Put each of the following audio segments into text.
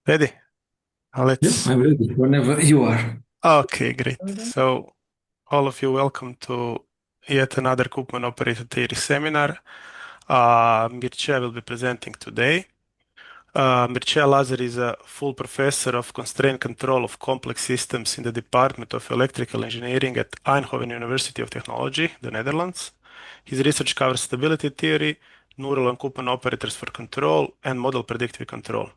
Ready? Yep, Let's. I'm ready whenever you are. Okay, great. So, all of you, welcome to yet another Koopman Operator Theory seminar. Mircea will be presenting today. Mircea Lazar is a full professor of constraint control of complex systems in the Department of Electrical Engineering at Eindhoven University of Technology, the Netherlands. His research covers stability theory, neural and Koopman operators for control, and model predictive control.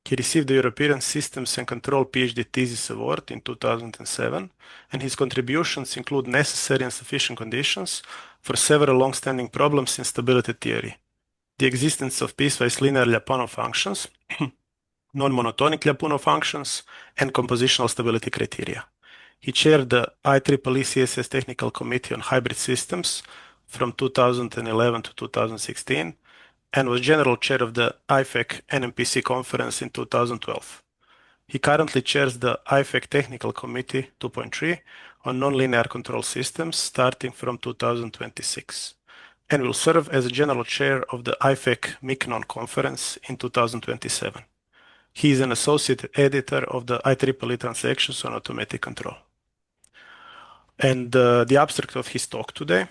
He received the European Systems and Control PhD Thesis Award in 2007, and his contributions include necessary and sufficient conditions for several long-standing problems in stability theory: the existence of piecewise linear Lyapunov functions, non-monotonic Lyapunov functions, and compositional stability criteria. He chaired the IEEE CSS Technical Committee on Hybrid Systems from 2011 to 2016 and was general chair of the IFEC NMPC conference in 2012. He currently chairs the IFEC Technical Committee 2.3 on nonlinear control systems starting from 2026 and will serve as general chair of the IFEC MICNON conference in 2027. He is an associate editor of the IEEE Transactions on Automatic Control. And the abstract of his talk today: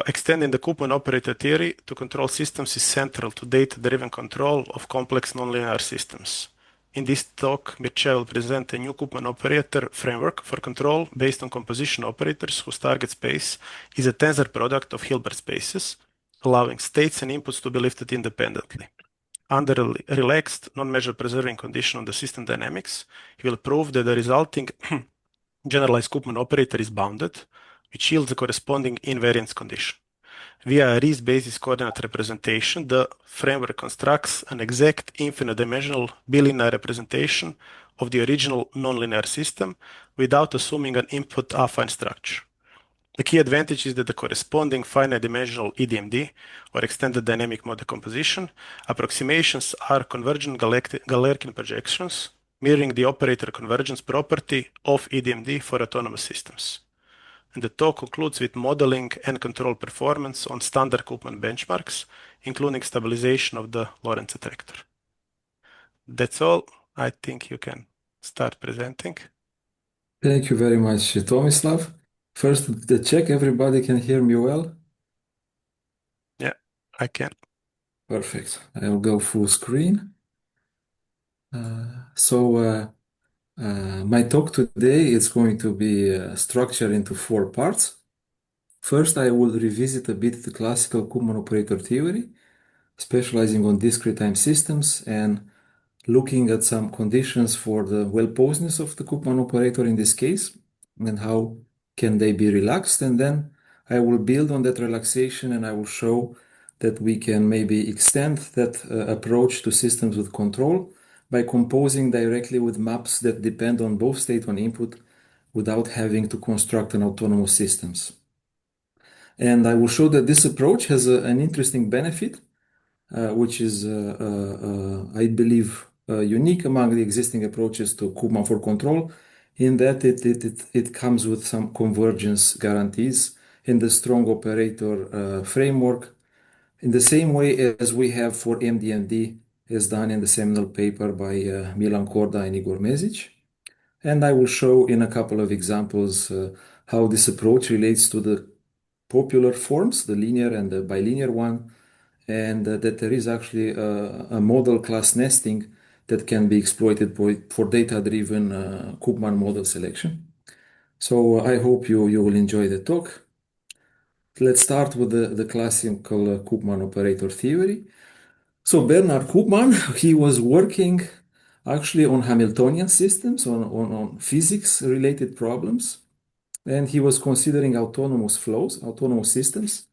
extending the Koopman operator theory to control systems is central to data-driven control of complex nonlinear systems. In this talk, Mircea will present a new Koopman operator framework for control based on composition operators whose target space is a tensor product of Hilbert spaces, allowing states and inputs to be lifted independently. Under a relaxed, non-measure preserving condition on the system dynamics, he will prove that the resulting generalized Koopman operator is bounded, which yields a corresponding invariance condition. Via a Riesz basis coordinate representation, the framework constructs an exact infinite-dimensional bilinear representation of the original nonlinear system without assuming an input affine structure. The key advantage is that the corresponding finite-dimensional EDMD, or extended dynamic mode decomposition, approximations are convergent Galerkin projections, mirroring the operator convergence property of EDMD for autonomous systems. And the talk concludes with modeling and control performance on standard Koopman benchmarks, including stabilization of the Lorentz attractor. That's all. I think you can start presenting. Thank you very much, Tomislav. First, the check, everybody can hear me well. Yeah, I can. Perfect. I'll go full screen. So, my talk today is going to be structured into four parts. First, I will revisit a bit the classical Koopman operator theory, specializing on discrete time systems and looking at some conditions for the well-posedness of the Koopman operator in this case, and how can they be relaxed. And then I will build on that relaxation and I will show that we can maybe extend that approach to systems with control by composing directly with maps that depend on both state and input without having to construct an autonomous systems. And I will show that this approach has an interesting benefit, which is, I believe, unique among the existing approaches to Koopman for control, in that it comes with some convergence guarantees in the strong operator framework, in the same way as we have for MDMD, as done in the seminal paper by Milan Korda and Igor Mezic. And I will show in a couple of examples how this approach relates to the popular forms, the linear and the bilinear one, and that there is actually a model class nesting that can be exploited for data-driven Koopman model selection. So I hope you will enjoy the talk. Let's start with the classical Koopman operator theory. So Bernard Koopman, he was working actually on Hamiltonian systems, on physics-related problems, and he was considering autonomous flows, autonomous systems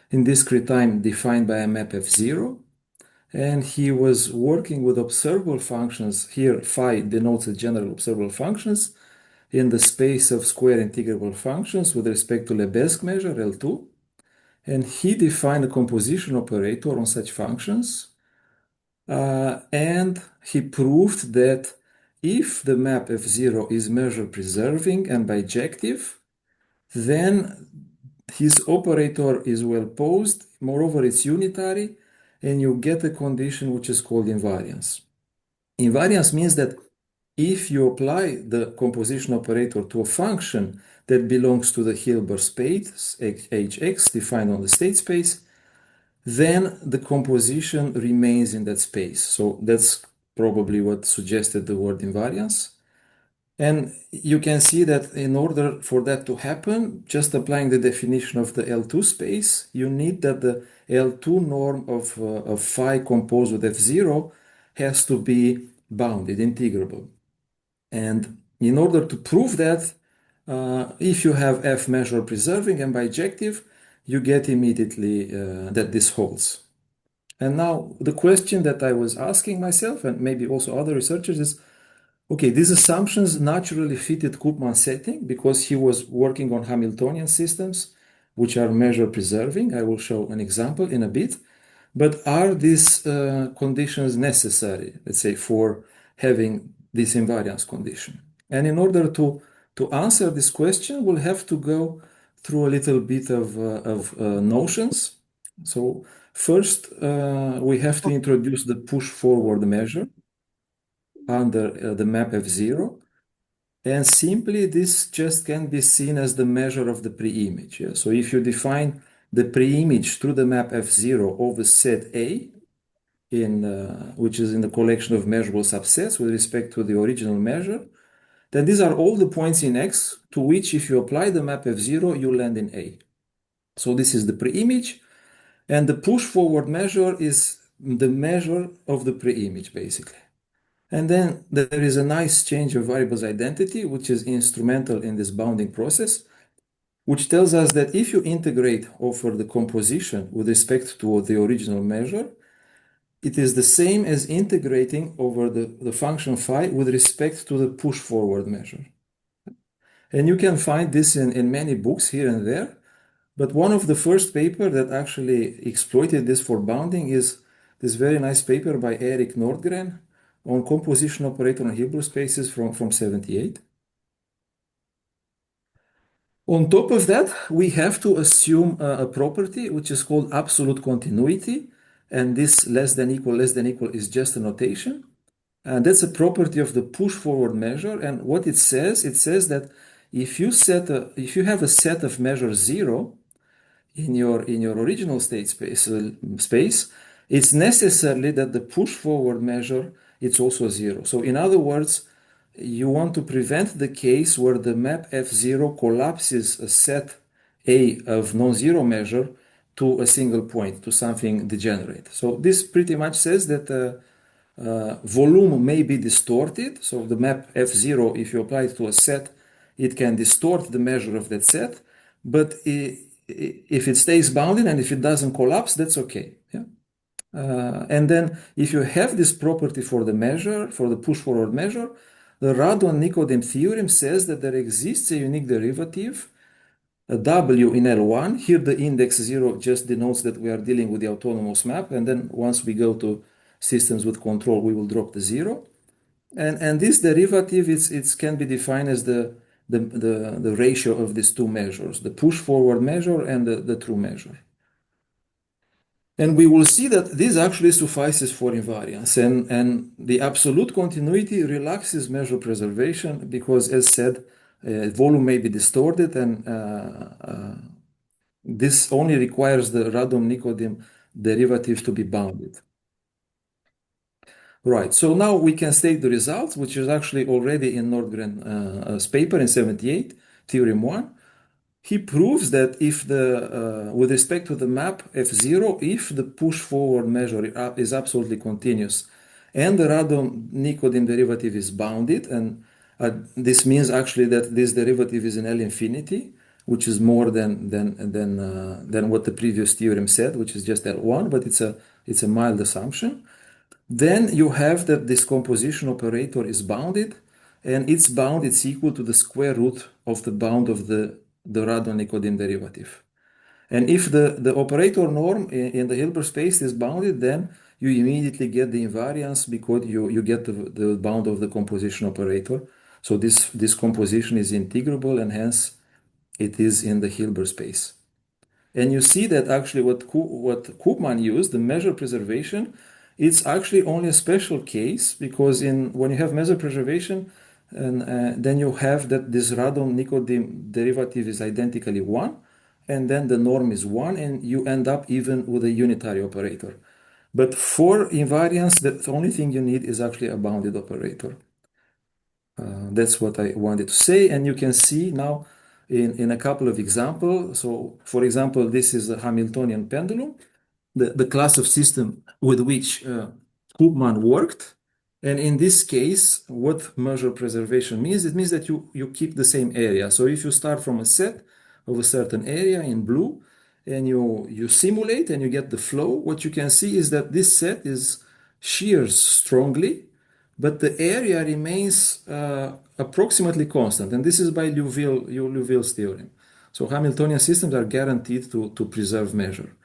in discrete time defined by a map F0. And he was working with observable functions. Here, phi denotes the general observable functions in the space of square integrable functions with respect to Lebesgue measure, L2. And he defined a composition operator on such functions. And he proved that if the map F0 is measure preserving and bijective, then his operator is well posed. Moreover, it's unitary, and you get a condition which is called invariance. Invariance means that if you apply the composition operator to a function that belongs to the Hilbert space, Hx, defined on the state space, then the composition remains in that space. So that's probably what suggested the word invariance. And you can see that in order for that to happen, just applying the definition of the L2 space, you need that the L2 norm of phi composed with F0 has to be bounded, integrable. And in order to prove that, if you have F measure preserving and bijective, you get immediately that this holds. And now the question that I was asking myself, and maybe also other researchers, is okay, these assumptions naturally fitted Koopman's setting because he was working on Hamiltonian systems, which are measure preserving. I will show an example in a bit. But are these conditions necessary, let's say, for having this invariance condition? And in order to answer this question, we'll have to go through a little bit of notions. So first, we have to introduce the push forward measure under the map F0. And simply, this just can be seen as the measure of the preimage. Yeah? So if you define the preimage through the map F0 over set A, which is in the collection of measurable subsets with respect to the original measure, then these are all the points in X to which, if you apply the map F0, you land in A. So this is the preimage, and the push forward measure is the measure of the preimage, basically. And then there is a nice change of variables identity, which is instrumental in this bounding process, which tells us that if you integrate over the composition with respect to the original measure, it is the same as integrating over the function phi with respect to the push forward measure. And you can find this in many books here and there. But one of the first paper that actually exploited this for bounding is this very nice paper by Erik Nordgren on composition operator on Hilbert spaces from 78. On top of that, we have to assume a property which is called absolute continuity. And this less than equal is just a notation. And that's a property of the push forward measure. And what it says that if you have a set of measure 0 in your original state space, it's necessarily that the push forward measure it's also 0. So in other words, you want to prevent the case where the map F0 collapses a set A of non-zero measure to a single point, to something degenerate. So this pretty much says that volume may be distorted. So the map F0, if you apply it to a set, it can distort the measure of that set. But if it stays bounded and if it doesn't collapse, that's okay. Yeah? And then if you have this property for the measure, for the push-forward measure, the Radon-Nikodym theorem says that there exists a unique derivative, a W in L1. Here the index 0 just denotes that we are dealing with the autonomous map. And then once we go to systems with control, we will drop the 0. And this derivative can be defined as the ratio of these two measures, the push-forward measure and the true measure. And we will see that this actually suffices for invariance. And the absolute continuity relaxes measure preservation because, as said, volume may be distorted, and this only requires the Radon-Nikodym derivative to be bounded. Right, so now we can state the results, which is actually already in Nordgren's paper in 78, theorem 1. He proves that if with respect to the map F0, if the push forward measure is absolutely continuous and the Radon-Nikodym derivative is bounded, and this means actually that this derivative is in L infinity, which is more than what the previous theorem said, which is just L1, but it's a mild assumption. Then you have that this composition operator is bounded, and its bound is equal to the square root of the bound of the Radon-Nikodym derivative. And if the operator norm in the Hilbert space is bounded, then you immediately get the invariance because you get the bound of the composition operator. So this composition is integrable, and hence it is in the Hilbert space. And you see that actually what Koopman used, the measure preservation, It's actually only a special case because when you have measure preservation, and then you have that this radon nicodym derivative is identically 1, and then the norm is 1, and you end up even with a unitary operator. But for invariance, the only thing you need is actually a bounded operator. That's what I wanted to say. And you can see now in a couple of examples. So, for example, this is a Hamiltonian pendulum, the class of system with which Koopman worked. And in this case, what measure preservation means, it means that you keep the same area. So if you start from a set of a certain area in blue and you simulate and you get the flow, what you can see is that this set is shears strongly, but the area remains approximately constant. And this is by Liouville's theorem. So Hamiltonian systems are guaranteed to preserve measure.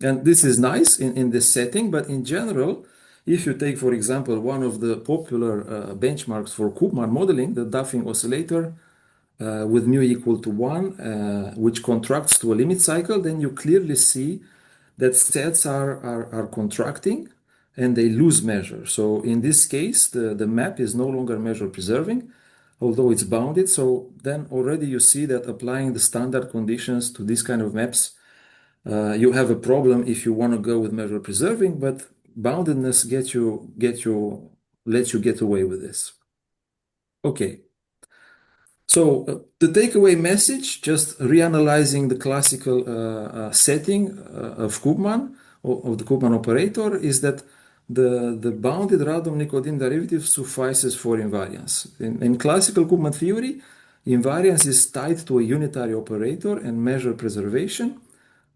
And this is nice in this setting, but in general, if you take, for example, one of the popular benchmarks for Koopman modeling, the Duffing oscillator with mu equal to 1, which contracts to a limit cycle, then you clearly see that sets are contracting and they lose measure. So in this case, the map is no longer measure preserving, although it's bounded. So then already you see that applying the standard conditions to these kind of maps, you have a problem if you want to go with measure preserving, but boundedness lets you get away with this. Okay. So the takeaway message, just reanalyzing the classical setting of Koopman, of the Koopman operator, is that the bounded radon-Nikodym derivative suffices for invariance. In classical Koopman theory, invariance is tied to a unitary operator and measure preservation.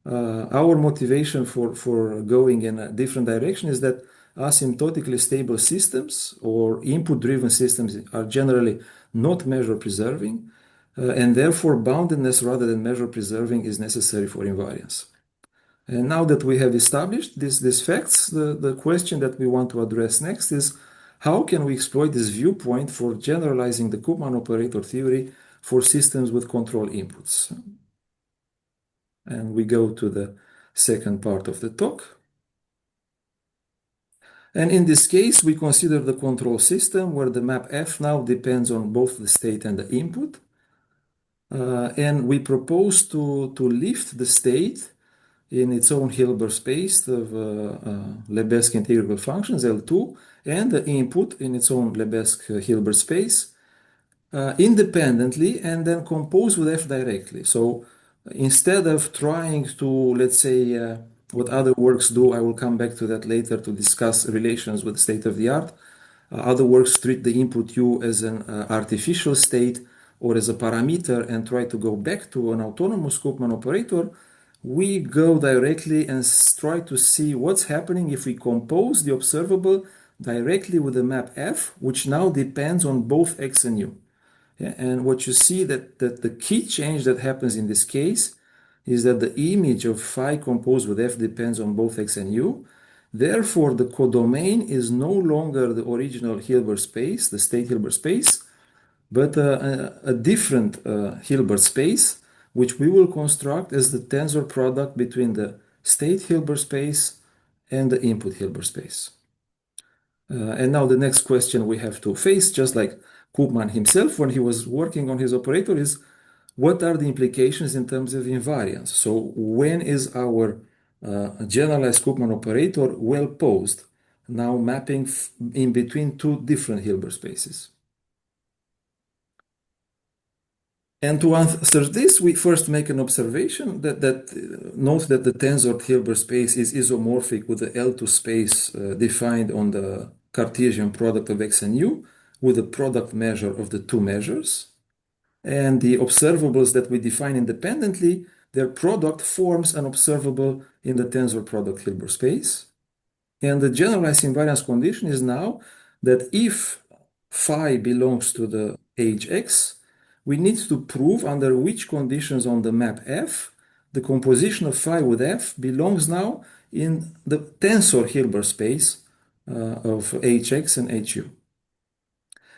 Our motivation for going in a different direction is that asymptotically stable systems or input-driven systems are generally not measure preserving, and therefore boundedness rather than measure preserving is necessary for invariance. And now that we have established these facts, the question that we want to address next is how can we exploit this viewpoint for generalizing the Koopman operator theory for systems with control inputs? And we go to the second part of the talk. And in this case, we consider the control system where the map F now depends on both the state and the input. And we propose to lift the state in its own Hilbert space of Lebesgue integrable functions, L2, and the input in its own Lebesgue Hilbert space independently and then compose with F directly. So instead of trying to, let's say, what other works do, I will come back to that later to discuss relations with state of the art. Other works treat the input U as an artificial state or as a parameter and try to go back to an autonomous Koopman operator. We go directly and try to see what's happening if we compose the observable directly with the map F, which now depends on both X and U. Yeah, and what you see that the key change that happens in this case is that the image of phi composed with F depends on both X and U. Therefore, the codomain is no longer the original Hilbert space, the state Hilbert space, but a different Hilbert space, which we will construct as the tensor product between the state Hilbert space and the input Hilbert space. And now the next question we have to face, just like Koopman himself when he was working on his operator, is what are the implications in terms of invariance? So when is our generalized Koopman operator well posed, now mapping in between two different Hilbert spaces? And to answer this, we first make an observation that note that the tensor Hilbert space is isomorphic with the L2 space defined on the Cartesian product of X and U with the product measure of the two measures. And the observables that we define independently, their product forms an observable in the tensor product Hilbert space. And the generalized invariance condition is now that if phi belongs to the age X, we need to prove under which conditions on the map F, the composition of phi with F belongs now in the tensor Hilbert space of Hx and Hu.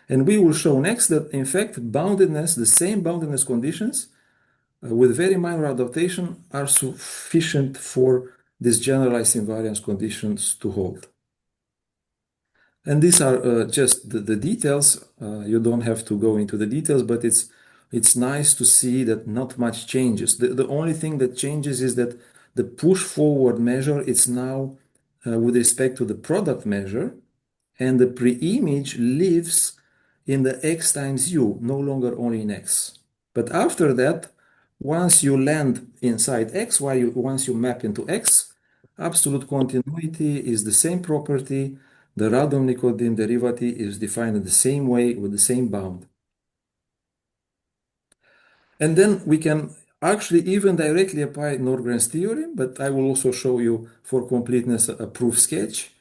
And we will show next that, in fact, boundedness, the same boundedness conditions with very minor adaptation are sufficient for these generalized invariance conditions to hold. And these are just the details. You don't have to go into the details, but it's nice to see that not much changes. The only thing that changes is that the push forward measure is now with respect to the product measure, and the pre-image lives in the x times u, no longer only in x. But after that, once you land inside x, once you map into x, absolute continuity is the same property. The Radon-Nikodym derivative is defined in the same way with the same bound. And then we can actually even directly apply Nordgrens theorem, but I will also show you for completeness a proof sketch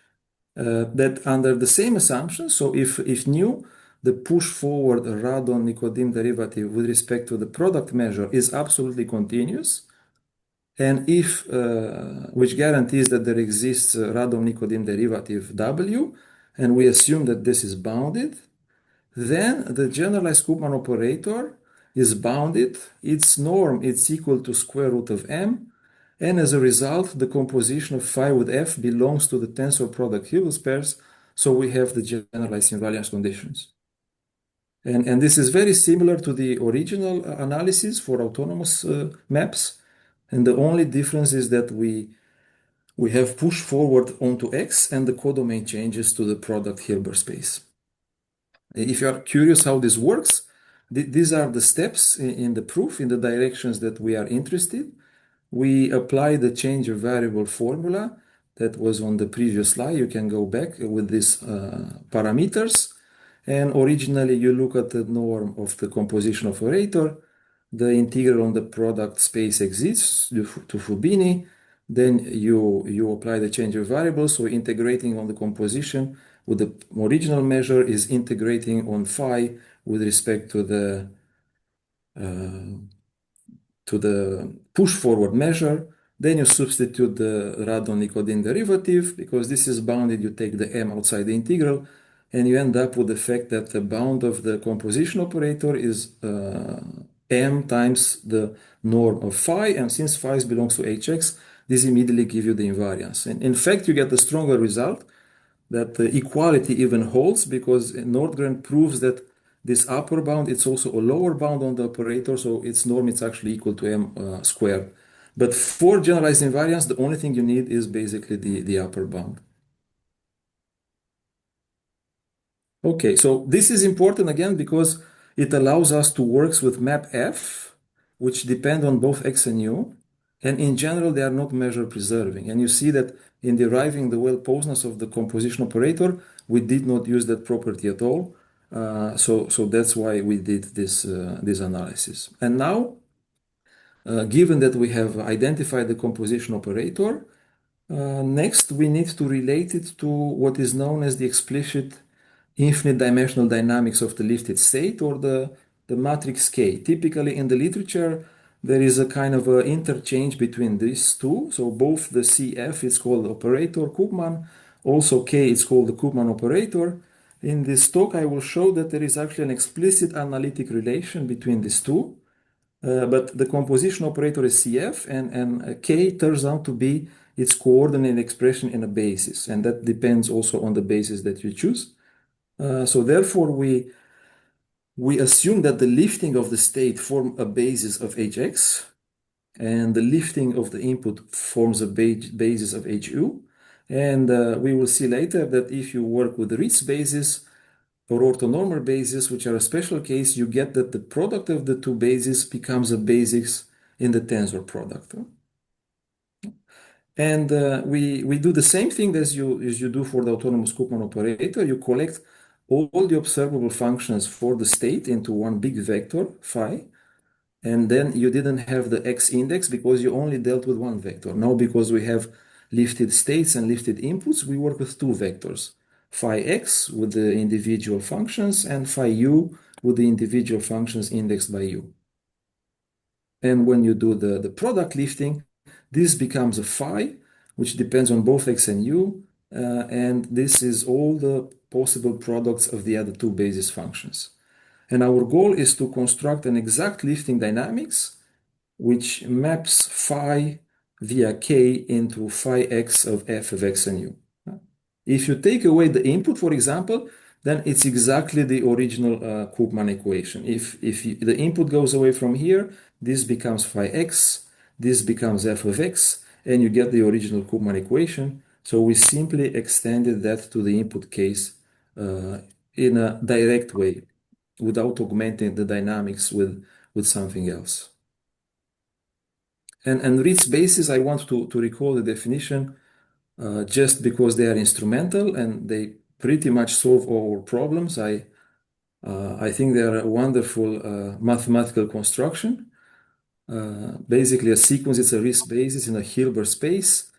that under the same assumption, so if nu, the push forward Radon-Nikodym derivative with respect to the product measure is absolutely continuous, and if, which guarantees that there exists a Radon-Nikodym derivative W, and we assume that this is bounded, then the generalized Koopman operator is bounded. Its norm is equal to square root of m, and as a result, the composition of phi with f belongs to the tensor product Hilbert pairs, so we have the generalized invariance conditions. And this is very similar to the original analysis for autonomous maps. And the only difference is that we have pushed forward onto X and the codomain changes to the product Hilbert space. If you are curious how this works, these are the steps in the proof in the directions that we are interested. We apply the change of variable formula that was on the previous slide. You can go back with these parameters. And originally, you look at the norm of the composition operator. The integral on the product space exists to Fubini. Then you apply the change of variables. So integrating on the composition with the original measure is integrating on phi with respect to the push forward measure. Then you substitute the Radon-Nikodym derivative. Because this is bounded, you take the m outside the integral, and you end up with the fact that the bound of the composition operator is m times the norm of phi, and since phi belongs to hx, this immediately gives you the invariance. And in fact, you get a stronger result that the equality even holds, because Nordgren proves that this upper bound, it's also a lower bound on the operator, so its norm is actually equal to m squared. But for generalized invariance, the only thing you need is basically the upper bound. Okay, so this is important again because it allows us to work with map F, which depend on both x and u, and in general they are not measure preserving. And you see that in deriving the well-posedness of the composition operator, we did not use that property at all. So that's why we did this analysis. And now, given that we have identified the composition operator, next we need to relate it to what is known as the explicit infinite dimensional dynamics of the lifted state, or the matrix K. Typically in the literature, there is a kind of a interchange between these two. So both the CF is called operator Koopman, also K is called the Koopman operator. In this talk, I will show that there is actually an explicit analytic relation between these two. But the composition operator is CF, and K turns out to be its coordinate expression in a basis. And that depends also on the basis that you choose. So therefore, we assume that the lifting of the state form a basis of Hx, and the lifting of the input forms a basis of Hu. And we will see later that if you work with the Ritz basis or orthonormal basis, which are a special case, you get that the product of the two bases becomes a basis in the tensor product. And we do the same thing as you do for the autonomous Koopman operator. You collect all the observable functions for the state into one big vector, phi, and then you didn't have the x index because you only dealt with one vector. Now, because we have lifted states and lifted inputs, we work with two vectors, phi x with the individual functions and phi u with the individual functions indexed by u. And when you do the product lifting, this becomes a phi, which depends on both x and u, and this is all the possible products of the other two basis functions. And our goal is to construct an exact lifting dynamics, which maps phi via k into phi x of f of x and u. If you take away the input, for example, then it's exactly the original Koopman equation. If the input goes away from here, this becomes phi x, this becomes f of x, and you get the original Koopman equation. So we simply extended that to the input case uh, in a direct way without augmenting the dynamics with something else. And Ritz bases, I want to recall the definition just because they are instrumental and they pretty much solve our problems. I think they are a wonderful mathematical construction. Basically, a sequence is a Ritz basis in a Hilbert space.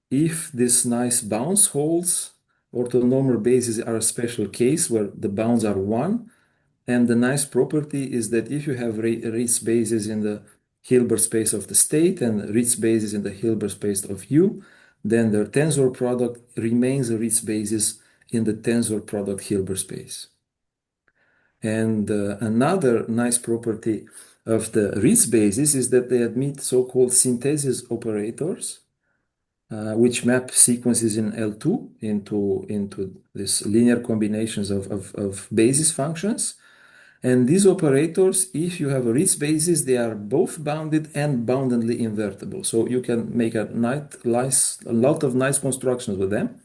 If this nice bounds holds, orthonormal bases are a special case where the bounds are one. And the nice property is that if you have Ritz bases in the Hilbert space of the state and Ritz bases in the Hilbert space of U, then the tensor product remains a Ritz basis in the tensor product Hilbert space. And another nice property of the Ritz bases is that they admit so-called synthesis operators, which map sequences in L2 into these linear combinations of basis functions. And these operators, if you have a Ritz basis, they are both bounded and boundedly invertible. So you can make a lot of nice constructions with them.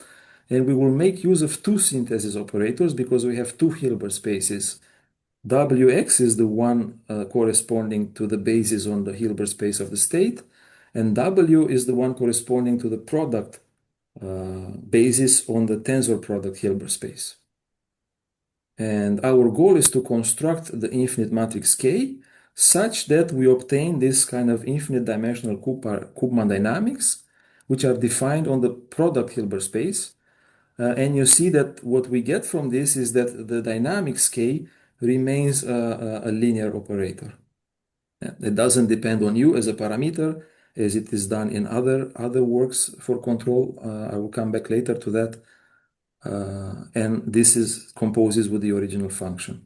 And we will make use of two synthesis operators because we have two Hilbert spaces. Wx is the one corresponding to the basis on the Hilbert space of the state, and W is the one corresponding to the product basis on the tensor product Hilbert space. And our goal is to construct the infinite matrix K such that we obtain this kind of infinite dimensional Koopman dynamics, which are defined on the product Hilbert space. And you see that what we get from this is that the dynamics K remains a linear operator. It doesn't depend on U as a parameter, as it is done in other works for control. I will come back later to that. And this is composes with the original function.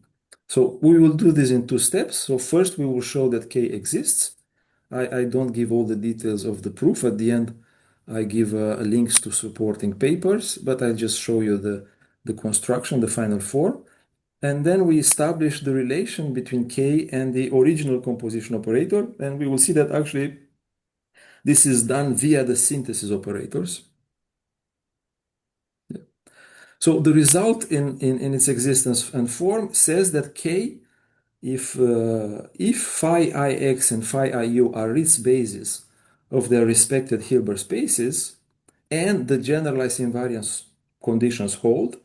So we will do this in two steps. So first we will show that K exists. I don't give all the details of the proof. At the end, I give links to supporting papers, but I just show you the construction, the final form. And then we establish the relation between K and the original composition operator. And we will see that actually this is done via the synthesis operators. So the result in its existence and form says that K, if phi ix and phi iu are Ritz bases of their respective Hilbert spaces, and the generalized invariance conditions hold,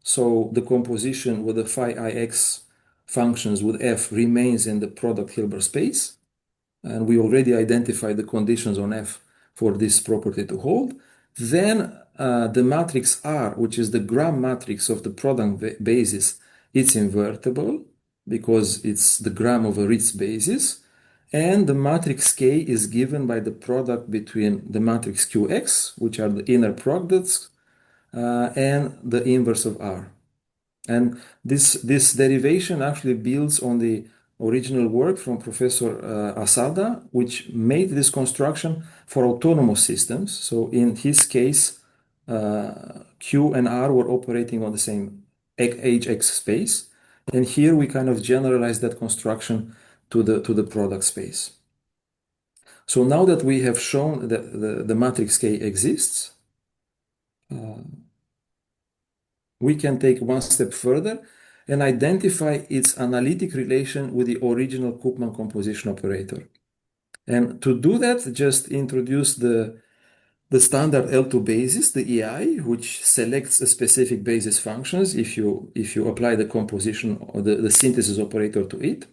so the composition with the phi ix functions with f remains in the product Hilbert space, and we already identified the conditions on F for this property to hold, then the matrix R, which is the gram matrix of the product basis, it's invertible because it's the gram of a Ritz basis, and the matrix K is given by the product between the matrix Qx, which are the inner products, and the inverse of R. And this derivation actually builds on the original work from Professor Asada, which made this construction for autonomous systems. So in his case, Q and R were operating on the same HX space. And here we kind of generalize that construction to the product space. So now that we have shown that the matrix K exists, we can take one step further and identify its analytic relation with the original Koopman composition operator. And to do that, just introduce the standard L2 basis, the EI, which selects a specific basis functions if you apply the composition or the synthesis operator to it.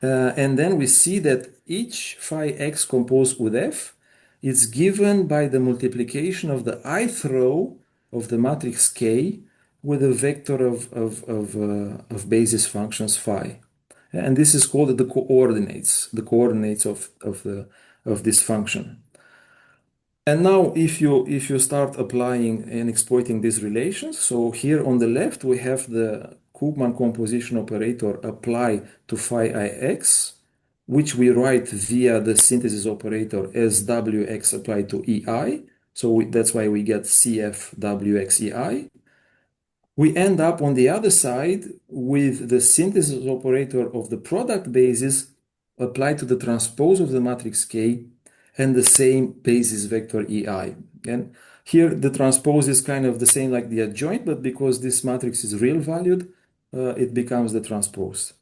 And then we see that each phi x composed with f is given by the multiplication of the ith row of the matrix K with a vector of basis functions phi. And this is called the coordinates of this function. And now if you start applying and exploiting these relations, so here on the left we have the Koopman composition operator apply to phi ix, which we write via the synthesis operator as wx applied to ei. That's why we get CFWXEI. We end up on the other side with the synthesis operator of the product basis applied to the transpose of the matrix K and the same basis vector EI. And here the transpose is kind of the same like the adjoint, but because this matrix is real valued, it becomes the transpose.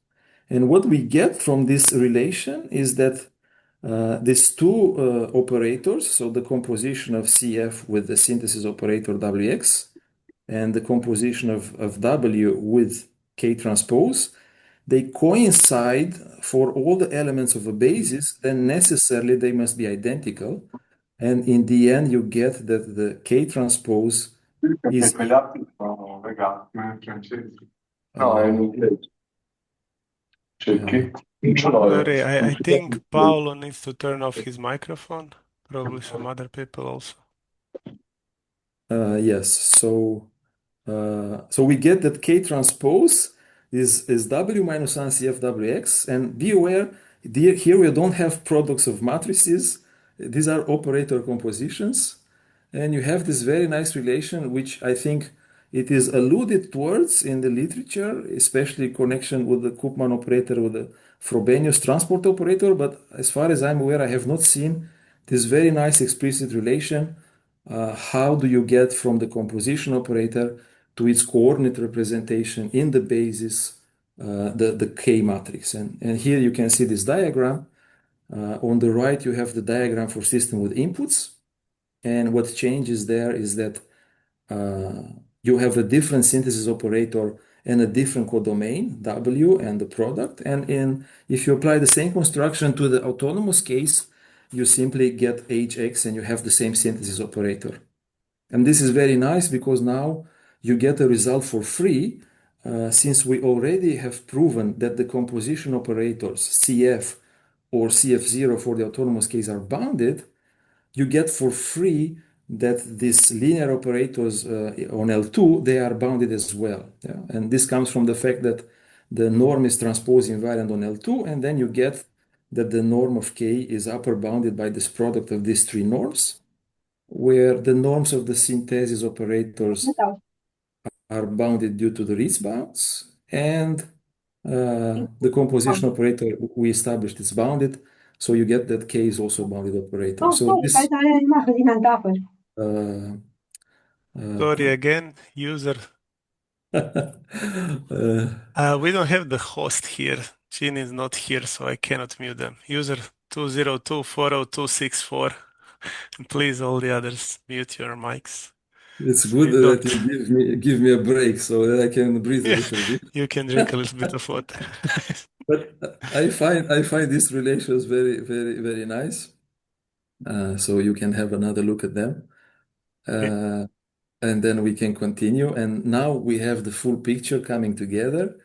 And what we get from this relation is that these two operators, so the composition of CF with the synthesis operator WX and the composition of W with K transpose, they coincide for all the elements of a basis, then necessarily they must be identical. And in the end, you get that the K transpose is No, è in uh, inglese. uh, Cerchi? Non ce l'ho io. Sorry, I think Paolo needs to turn off his microphone. Probably some other people also. yes. So we get that K transpose is W minus 1 CFWX. And be aware, here we don't have products of matrices. These are operator compositions. And you have this very nice relation, which I think it is alluded towards in the literature, especially connection with the Koopman operator, with the Frobenius transport operator. But as far as I'm aware, I have not seen this very nice explicit relation. How do you get from the composition operator to its coordinate representation in the basis, the K matrix? And here you can see this diagram. On the right, you have the diagram for system with inputs. And what changes there is that uh, you have a different synthesis operator and a different codomain, W and the product. If you apply the same construction to the autonomous case, you simply get HX and you have the same synthesis operator. And this is very nice because now you get a result for free, since we already have proven that the composition operators CF or CF0 for the autonomous case are bounded. You get for free that these linear operators on L2, they are bounded as well. Yeah? And this comes from the fact that the norm is transpose invariant on L2, and then you get that the norm of K is upper bounded by this product of these three norms, where the norms of the synthesis operators are bounded due to the Ritz bounds, and the composition operator we established is bounded, so you get that K is also a bounded operator. So this uh, Sorry again, user. uh, We don't have the host here. Jean is not here, so I cannot mute them. User 202402464. And please, all the others, mute your mics. it's So good you that don't. you give me a break so that I can breathe a Yeah, little bit. you can drink a little bit of water. But I find these relations very, very, very nice. So you can have another look at them. Okay. Uh, and then we can continue. And now we have the full picture coming together.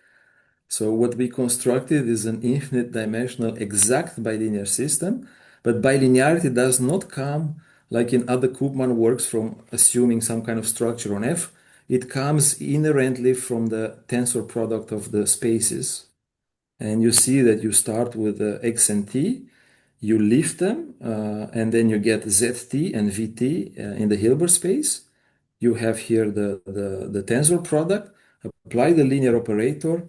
So what we constructed is an infinite dimensional exact bilinear system, but bilinearity does not come like in other Koopman works from assuming some kind of structure on F. It comes inherently from the tensor product of the spaces. And you see that you start with X and T, you lift them, and then you get ZT and VT in the Hilbert space. You have here the tensor product, apply the linear operator,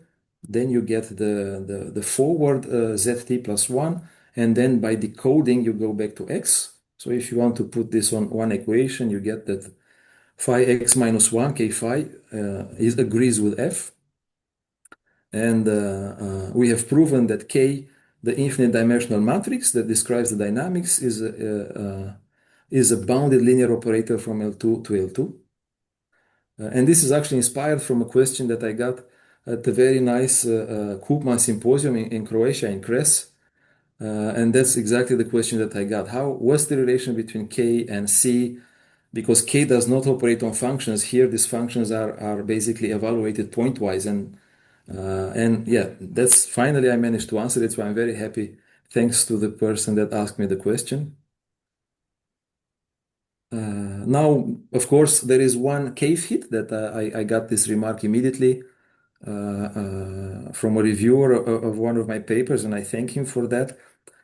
then you get the forward ZT plus 1, and then by decoding, you go back to X. So if you want to put this on one equation, you get that phi x minus 1, k phi, agrees with F. And we have proven that K, the infinite dimensional matrix that describes the dynamics, is a bounded linear operator from L2 to L2. And this is actually inspired from a question that I got at the very nice Koopman symposium in Croatia, in Kres. And that's exactly the question that I got. What's the relation between K and C? Because K does not operate on functions. Here, these functions are basically evaluated pointwise. And yeah, that's finally I managed to answer it. So I'm very happy. Thanks to the person that asked me the question. Now, of course, there is one cave hit that I got this remark immediately from a reviewer of one of my papers, and I thank him for that.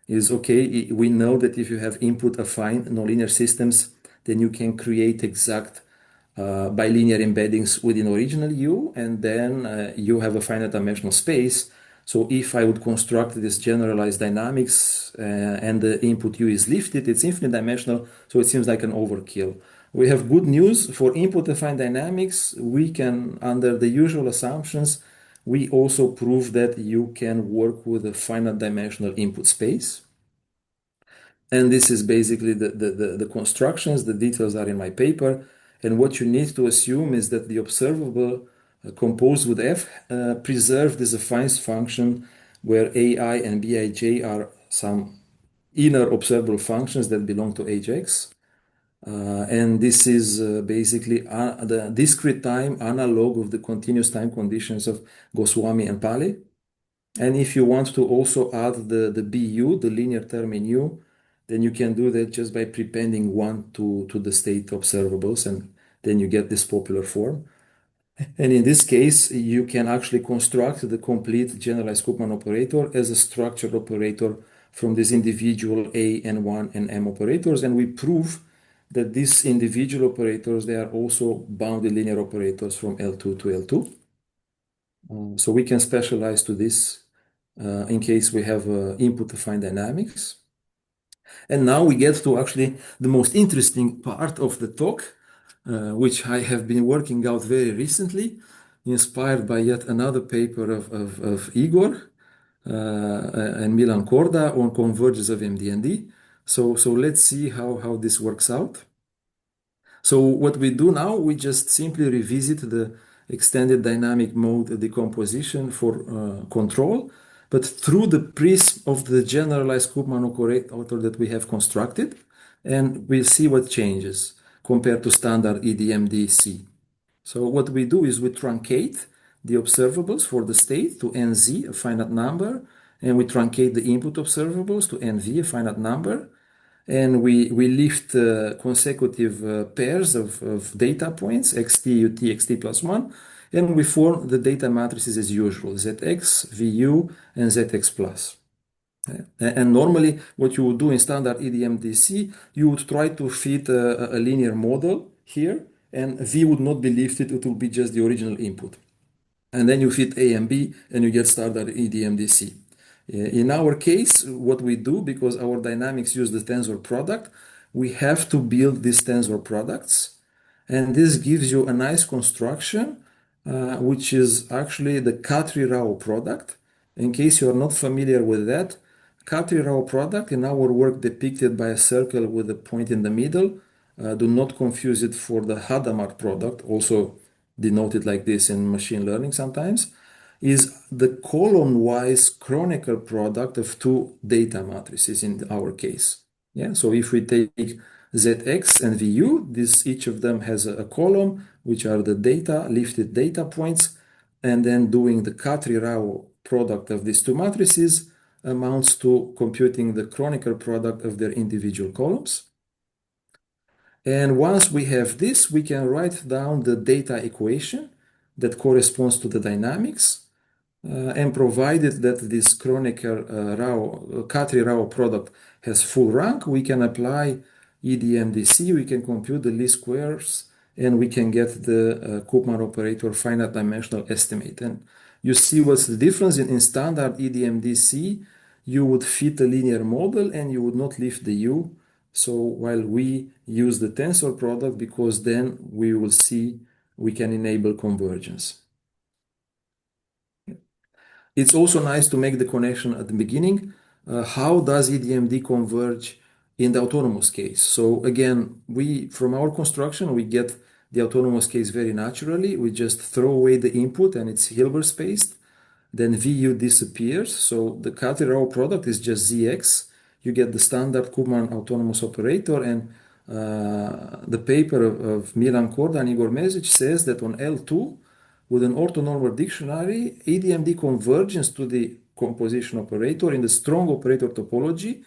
Is okay, we know that if you have input affine nonlinear systems, then you can create exact bilinear embeddings within original U, and then you have a finite dimensional space. So if I would construct this generalized dynamics and the input U is lifted, it's infinite dimensional, so it seems like an overkill. We have good news for input affine dynamics. We can, under the usual assumptions, we also prove that you can work with a finite dimensional input space. And this is basically the constructions. The details are in my paper. And what you need to assume is that the observable composed with F preserved is a affine function where AI and Bij are some inner observable functions that belong to Hx. And this is basically the discrete time analog of the continuous time conditions of Goswami and Pali. And if you want to also add the BU, the linear term in U, then you can do that just by prepending one to the state observables, and then you get this popular form. And in this case, you can actually construct the complete generalized Koopman operator as a structured operator from these individual A and 1 and M operators. And we prove that these individual operators, they are also bounded linear operators from L2 to L2. So we can specialize to this in case we have input affine dynamics. And now we get to actually the most interesting part of the talk, which I have been working out very recently, inspired by yet another paper of Igor and Milan Korda on convergence of MDND. So let's see how this works out. So what we do now, we just simply revisit the extended dynamic mode decomposition for control, but through the prism of the generalized Koopman operator that we have constructed, and we'll see what changes compared to standard EDMDC. So what we do is we truncate the observables for the state to NZ, a finite number, and we truncate the input observables to NV, a finite number, and we lift consecutive pairs of data points, xt, ut, xt plus 1, and we form the data matrices as usual, zx, vu, and zx plus. And normally, what you would do in standard EDMDC, you would try to fit a linear model here, and V would not be lifted, it will be just the original input. And then you fit A and B, and you get standard EDMDC. In our case, what we do, because our dynamics use the tensor product, we have to build these tensor products. And this gives you a nice construction, which is actually the Khatri-Rao product. In case you are not familiar with that, Khatri-Rao product in our work depicted by a circle with a point in the middle. Do not confuse it for the Hadamard product, also denoted like this in machine learning sometimes, is the column-wise chronicle product of two data matrices in our case. Yeah, so if we take Zx and Vu, each of them has a column, which are the data, lifted data points, and then doing the Khatri-Rao product of these two matrices amounts to computing the chronicle product of their individual columns. And once we have this, we can write down the data equation that corresponds to the dynamics. And provided that this chronicle Khatri-Rao product has full rank, we can apply EDMDC, we can compute the least squares, and we can get the Koopman operator finite dimensional estimate. And you see what's the difference in standard EDMDC, you would fit a linear model and you would not lift the U. So while we use the tensor product, because then we will see we can enable convergence. It's also nice to make the connection at the beginning. How does EDMD converge in the autonomous case? So again, from our construction, we get the autonomous case very naturally. We just throw away the input and it's Hilbert spaced. Then VU disappears. So the Khatri-Rao product is just ZX. You get the standard Koopman autonomous operator, and the paper of Milan Korda and Igor Mesic says that on L2, with an orthonormal dictionary, EDMD convergence to the composition operator in the strong operator topology,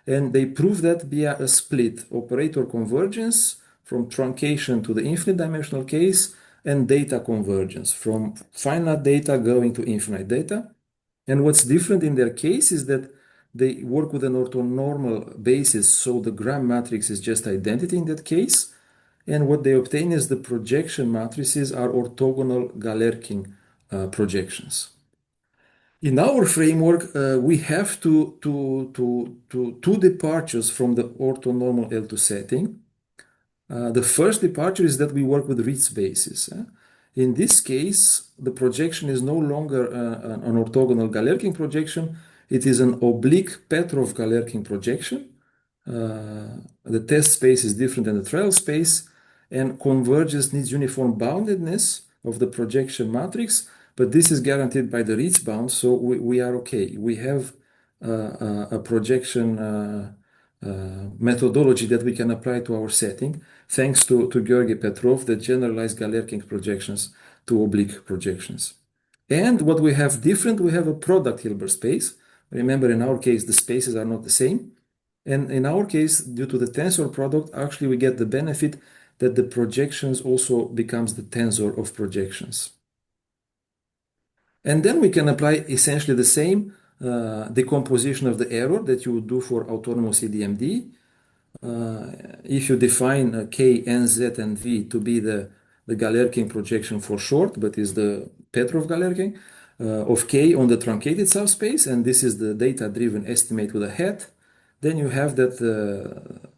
and they prove that via a split operator convergence from truncation to the infinite dimensional case and data convergence from finite data going to infinite data. And what's different in their case is that they work with an orthonormal basis, so the Gram matrix is just identity in that case. And what they obtain is the projection matrices are orthogonal Galerkin projections. In our framework, we have two departures from the orthonormal L2 setting. The first departure is that we work with Ritz basis. In this case, the projection is no longer an orthogonal Galerkin projection. It is an oblique Petrov-Galerkin projection. The test space is different than the trial space, and convergence needs uniform boundedness of the projection matrix, but this is guaranteed by the Ritz bound, so we are okay. We have a projection methodology that we can apply to our setting, thanks to Georgy Petrov that generalized Galerkin projections to oblique projections. And what we have different, we have a product Hilbert space. Remember, in our case, the spaces are not the same. And in our case, due to the tensor product, actually we get the benefit that the projections also becomes the tensor of projections. And then we can apply essentially the same decomposition of the error that you would do for autonomous EDMD. If you define K, N, Z, and V to be the Galerkin projection for short, but is the Petrov Galerkin of K on the truncated subspace, and this is the data-driven estimate with a hat, then you have that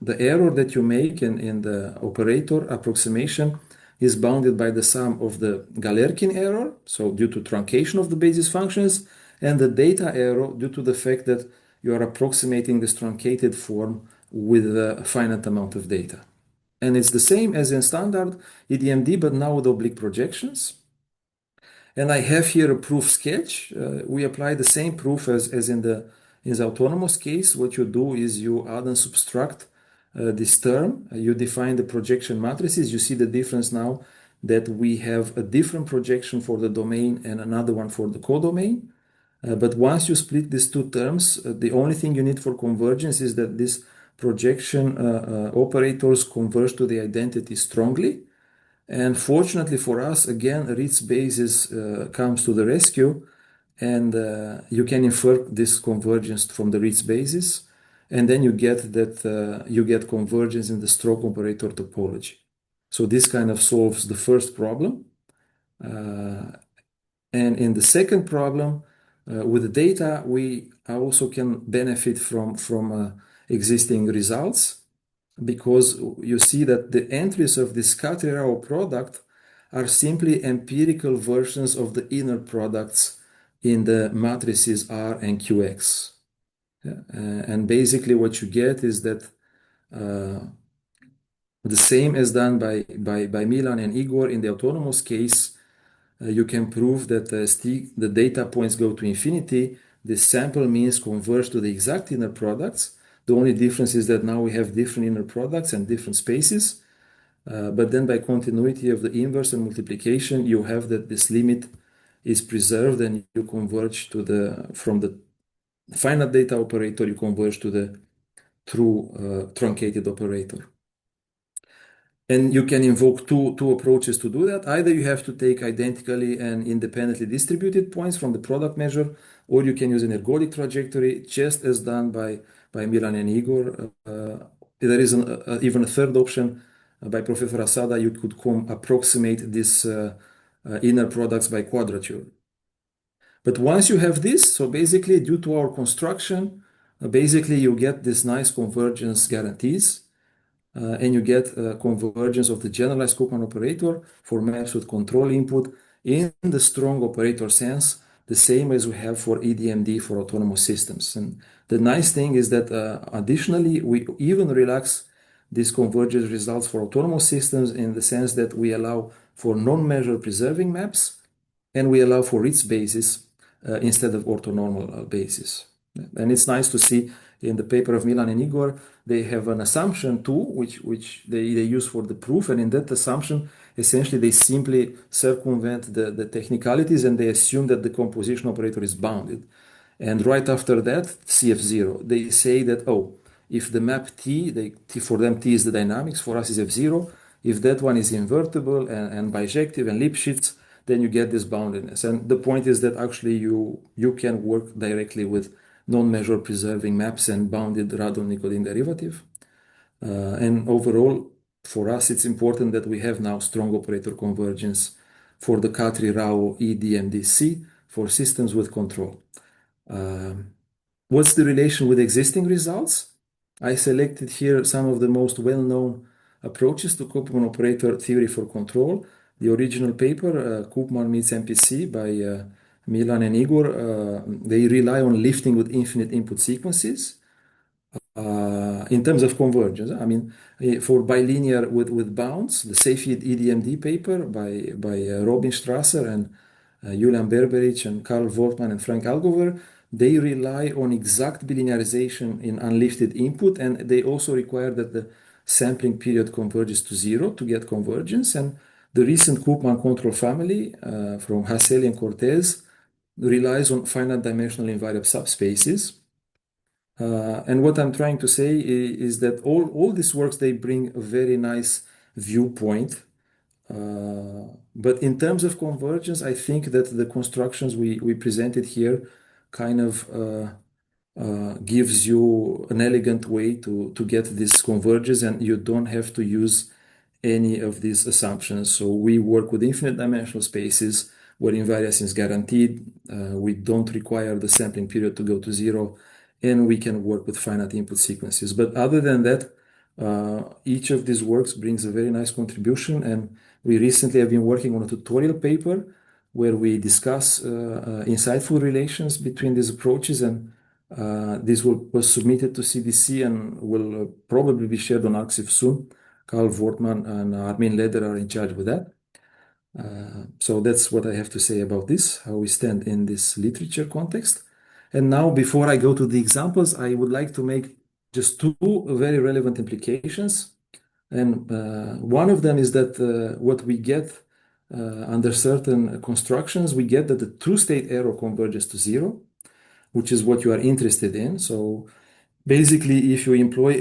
the error that you make in the operator approximation is bounded by the sum of the Galerkin error, so due to truncation of the basis functions, and the data error due to the fact that you are approximating this truncated form with a finite amount of data. And it's the same as in standard EDMD, but now with oblique projections. And I have here a proof sketch. We apply the same proof as in the autonomous case. What you do is you add and subtract this term. You define the projection matrices. You see the difference now that we have a different projection for the domain and another one for the codomain. But once you split these two terms, the only thing you need for convergence is that these projection operators converge to the identity strongly. And fortunately for us, again, Ritz basis comes to the rescue, and you can infer this convergence from the Ritz basis, and then you get that you get convergence in the stroke operator topology. So this kind of solves the first problem. And in the second problem, with the data, we also can benefit from existing results, because you see that the entries of this Cateraro product are simply empirical versions of the inner products in the matrices R and QX. And basically what you get is that the same as done by Milan and Igor in the autonomous case, you can prove that the data points go to infinity. The sample means converge to the exact inner products. The only difference is that now we have different inner products and different spaces. But then by continuity of the inverse and multiplication, you have that this limit is preserved and you converge to from the finite data operator, you converge to the true truncated operator. And you can invoke two approaches to do that. Either you have to take identically and independently distributed points from the product measure, or you can use an ergodic trajectory, just as done by Milan and Igor. There is even a third option by Professor Asada. You could approximate these inner products by quadrature. But once you have this, so basically due to our construction, basically you get this nice convergence guarantees. And you get convergence of the generalized Koopman operator for maps with control input in the strong operator sense, the same as we have for EDMD for autonomous systems. And the nice thing is that additionally, we even relax these convergence results for autonomous systems in the sense that we allow for non-measure preserving maps, and we allow for Ritz basis instead of orthonormal basis. And it's nice to see in the paper of Milan and Igor, they have an assumption too, which they use for the proof. And in that assumption, essentially, they simply circumvent the technicalities and they assume that the composition operator is bounded. And right after that, CF0, they say that, oh, if the map T, for them T is the dynamics, for us is F0. If that one is invertible and bijective and Lipschitz, then you get this boundedness. And the point is that actually you can work directly with non-measure preserving maps and bounded Radon-Nikodym derivative. And overall, for us, it's important that we have now strong operator convergence for the Katri-Rao EDMDC for systems with control. What's the relation with existing results? I selected here some of the most well-known approaches to Koopman operator theory for control. The original paper, Koopman meets MPC by Milan and Igor, they rely on lifting with infinite input sequences. In terms of convergence, I mean, for bilinear with bounds, the Seyfried EDMD paper by Robin Strasser and Julian Berberich and Karl Wortmann and Frank Algover, they rely on exact bilinearization in unlifted input, and they also require that the sampling period converges to zero to get convergence. And the recent Koopman control family from Hassel and Cortez relies on finite dimensional invariant subspaces. And what I'm trying to say is that all these works, they bring a very nice viewpoint. But in terms of convergence, I think that the constructions we presented here kind of gives you an elegant way to get this convergence, and you don't have to use any of these assumptions. So we work with infinite dimensional spaces where invariance is guaranteed. We don't require the sampling period to go to zero, and we can work with finite input sequences. But other than that, each of these works brings a very nice contribution. And we recently have been working on a tutorial paper where we discuss insightful relations between these approaches, and this was submitted to CDC and will probably be shared on Arxiv soon. Karl Wortmann and Armin Leder are in charge with that. So that's what I have to say about this, how we stand in this literature context. And now, before I go to the examples, I would like to make just two very relevant implications. And one of them is that what we get under certain constructions, we get that the true state error converges to zero, which is what you are interested in. So basically, if you employ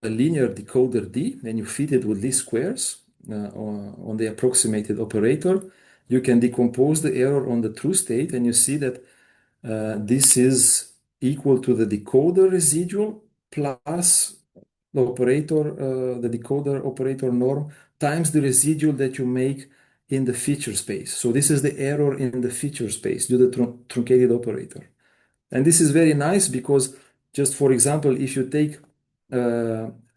a linear decoder D and you fit it with least squares on the approximated operator, you can decompose the error on the true state, and you see that this is equal to the decoder residual plus the operator, the decoder operator norm times the residual that you make in the feature space. So this is the error in the feature space due to the truncated operator. And this is very nice because, just for example, if you take,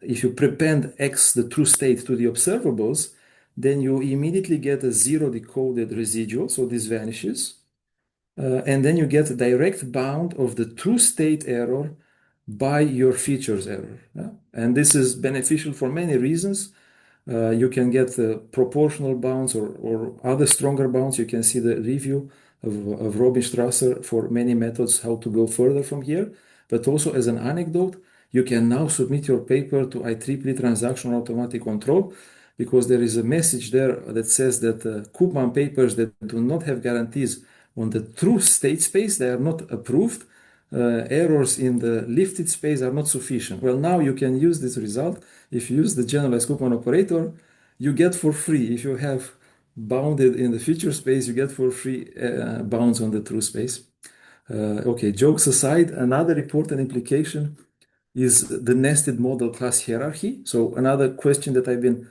if you prepend X, the true state, to the observables, then you immediately get a zero decoded residual. So this vanishes. And then you get a direct bound of the true state error by your features error. Yeah? And this is beneficial for many reasons. You can get proportional bounds or other stronger bounds. You can see the review of Robin Strasser for many methods how to go further from here. But also as an anecdote, you can now submit your paper to IEEE Transactional Automatic Control, because there is a message there that says that Koopman papers that do not have guarantees on the true state space, they are not approved. Errors in the lifted space are not sufficient. Well, now you can use this result. If you use the generalized Koopman operator, you get for free. If you have bounded in the feature space, you get for free bounds on the true space. Okay, jokes aside, another important implication is the nested model class hierarchy. So another question that I've been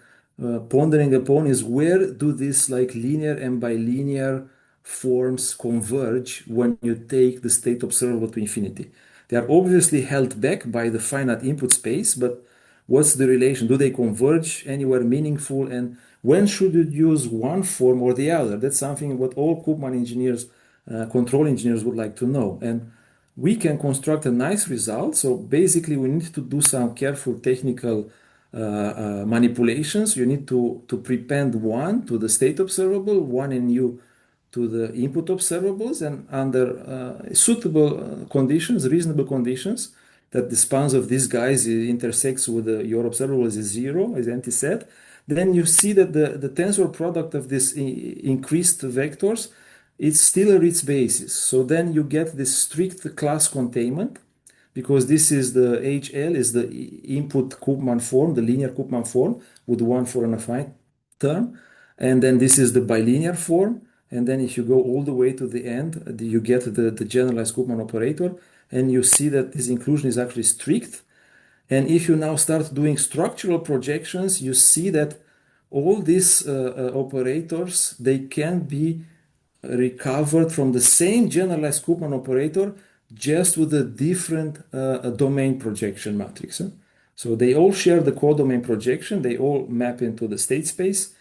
pondering upon is, where do these like linear and bilinear forms converge when you take the state observable to infinity? They are obviously held back by the finite input space, but what's the relation? Do they converge anywhere meaningful? And when should you use one form or the other? That's something what all Koopman engineers, control engineers would like to know. And we can construct a nice result. So basically, we need to do some careful technical manipulations. You need to prepend one to the state observable, one in U to the input observables, and under suitable conditions, reasonable conditions, that the spans of these guys intersects with your observables is zero, is empty set, then you see that the tensor product of these increased vectors, it's still a Ritz basis. So then you get this strict class containment, because this is the HL is the input Koopman form, the linear Koopman form with one for an affine term. And then this is the bilinear form. And then if you go all the way to the end, you get the generalized Koopman operator, and you see that this inclusion is actually strict. And if you now start doing structural projections, you see that all these operators, they can be recovered from the same generalized Koopman operator, just with a different domain projection matrix. So they all share the codomain projection, they all map into the state space,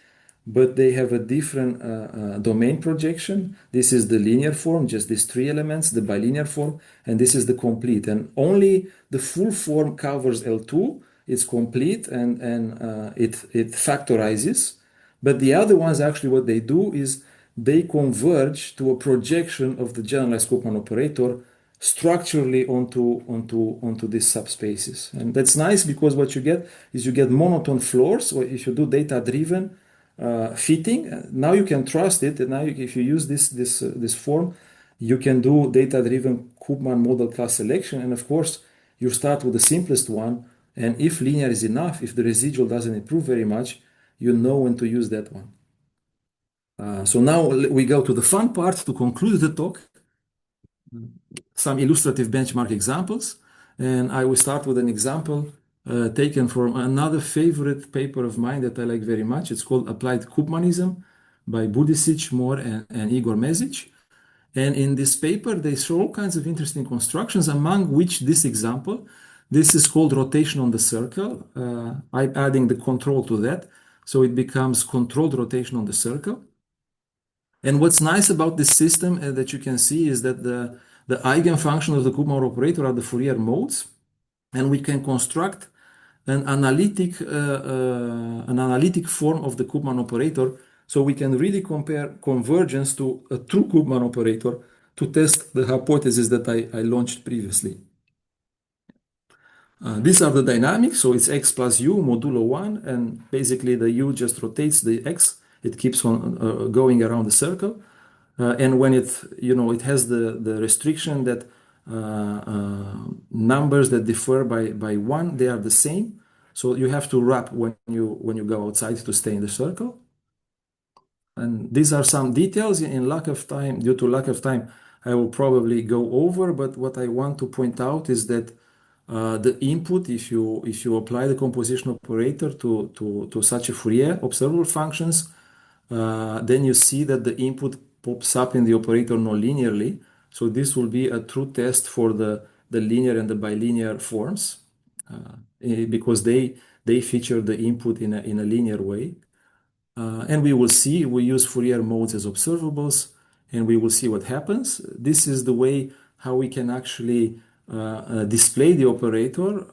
but they have a different domain projection. This is the linear form, just these three elements, the bilinear form, and this is the complete. And only the full form covers L2, it's complete, and it factorizes. But the other ones, actually, what they do is they converge to a projection of the generalized Koopman operator structurally onto these subspaces. And that's nice because what you get is you get monotone floors, or if you do data-driven fitting, now you can trust it. And now if you use this form, you can do data-driven Koopman model class selection. And of course, you start with the simplest one. And if linear is enough, if the residual doesn't improve very much, you know when to use that one. So now we go to the fun part to conclude the talk. Some illustrative benchmark examples. And I will start with an example taken from another favorite paper of mine that I like very much. It's called Applied Koopmanism by Budisic, Moore, and Igor Mezic. And in this paper, they show all kinds of interesting constructions, among which this example. This is called rotation on the circle. I'm adding the control to that. So it becomes controlled rotation on the circle. And what's nice about this system that you can see is that the eigenfunction of the Koopman operator are the Fourier modes, and we can construct an analytic form of the Koopman operator, so we can really compare convergence to a true Koopman operator to test the hypothesis that I launched previously. These are the dynamics, so it's x plus u modulo 1, and basically the u just rotates the x. It keeps on going around the circle. And when it has the restriction that numbers that differ by 1, they are the same. So you have to wrap when you go outside to stay in the circle. And these are some details. In lack of time, due to lack of time, I will probably go over. But what I want to point out is that the input, if you apply the composition operator to such a Fourier observable functions, then you see that the input pops up in the operator non-linearly. So this will be a true test for the linear and the bilinear forms because they feature the input in a linear way. And we will see, we use Fourier modes as observables, and we will see what happens. This is the way how we can actually display the operator.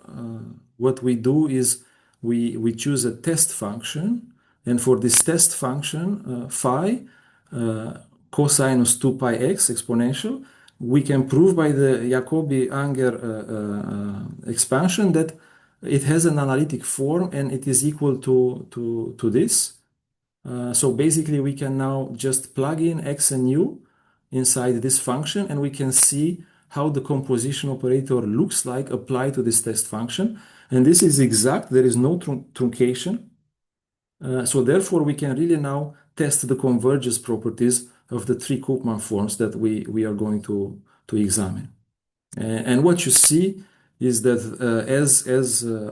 What we do is we choose a test function, and for this test function, phi, cosinus 2 pi x exponential, we can prove by the Jacobi-Unger expansion that it has an analytic form and it is equal to this. So basically, we can now just plug in x and u inside this function, and we can see how the composition operator looks like applied to this test function. And this is exact. There is no truncation. So therefore, we can really now test the convergence properties of the three Koopman forms that we are going to examine. And what you see is that as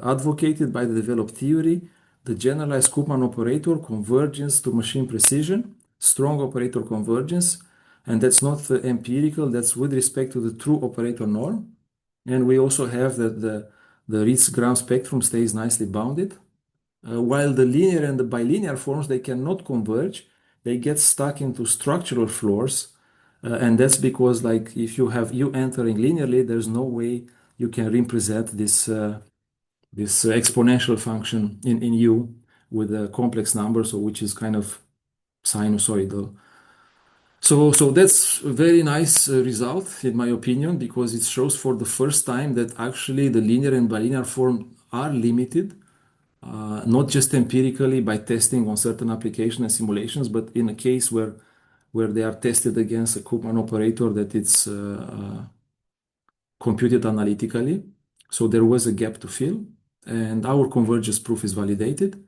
advocated by the developed theory, the generalized Koopman operator convergence to machine precision, strong operator convergence, and that's not empirical, that's with respect to the true operator norm. And we also have that the Ritz-Gram spectrum stays nicely bounded. While the linear and the bilinear forms, they cannot converge, they get stuck into structural floors. And that's because, like, if you have u entering linearly, there's no way you can represent this exponential function in u with a complex number, so which is kind of sinusoidal. So that's a very nice result, in my opinion, because it shows for the first time that actually the linear and bilinear form are limited, not just empirically by testing on certain application and simulations, but in a case where they are tested against a Koopman operator that it's computed analytically. So there was a gap to fill, and our convergence proof is validated.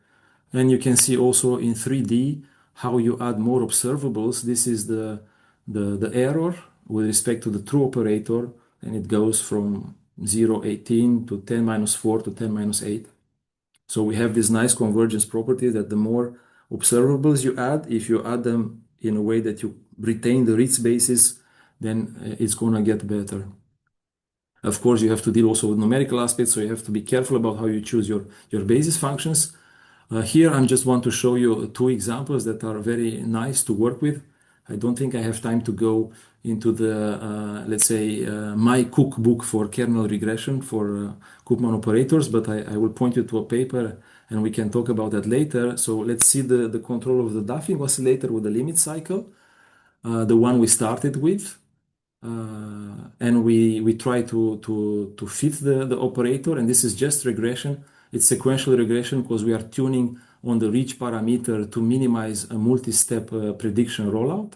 And you can see also in 3D how you add more observables. This is the error with respect to the true operator, and it goes from 0.18 to 10 minus 4 to 10 minus 8. So we have this nice convergence property that the more observables you add, if you add them in a way that you retain the Ritz basis, then it's going to get better. Of course, you have to deal also with numerical aspects, so you have to be careful about how you choose your basis functions. Here, I just want to show you two examples that are very nice to work with. I don't think I have time to go into the, let's say, my cookbook for kernel regression for Koopman operators, but I will point you to a paper and we can talk about that later. So let's see the control of the Duffing oscillator with the limit cycle, the one we started with. And we try to fit the operator, and this is just regression. It's sequential regression because we are tuning on the reach parameter to minimize a multi-step prediction rollout.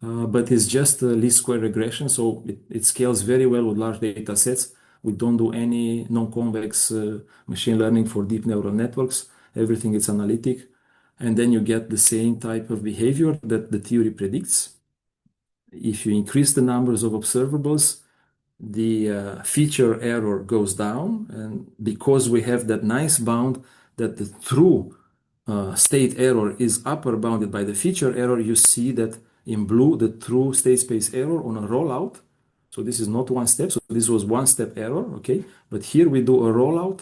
But it's just a least square regression, so it scales very well with large data sets. We don't do any non-convex machine learning for deep neural networks. Everything is analytic. And then you get the same type of behavior that the theory predicts. If you increase the numbers of observables, the feature error goes down. And because we have that nice bound that the true state error is upper bounded by the feature error, you see that in blue, the true state space error on a rollout. So this is not one step. So this was one step error, okay? But here we do a rollout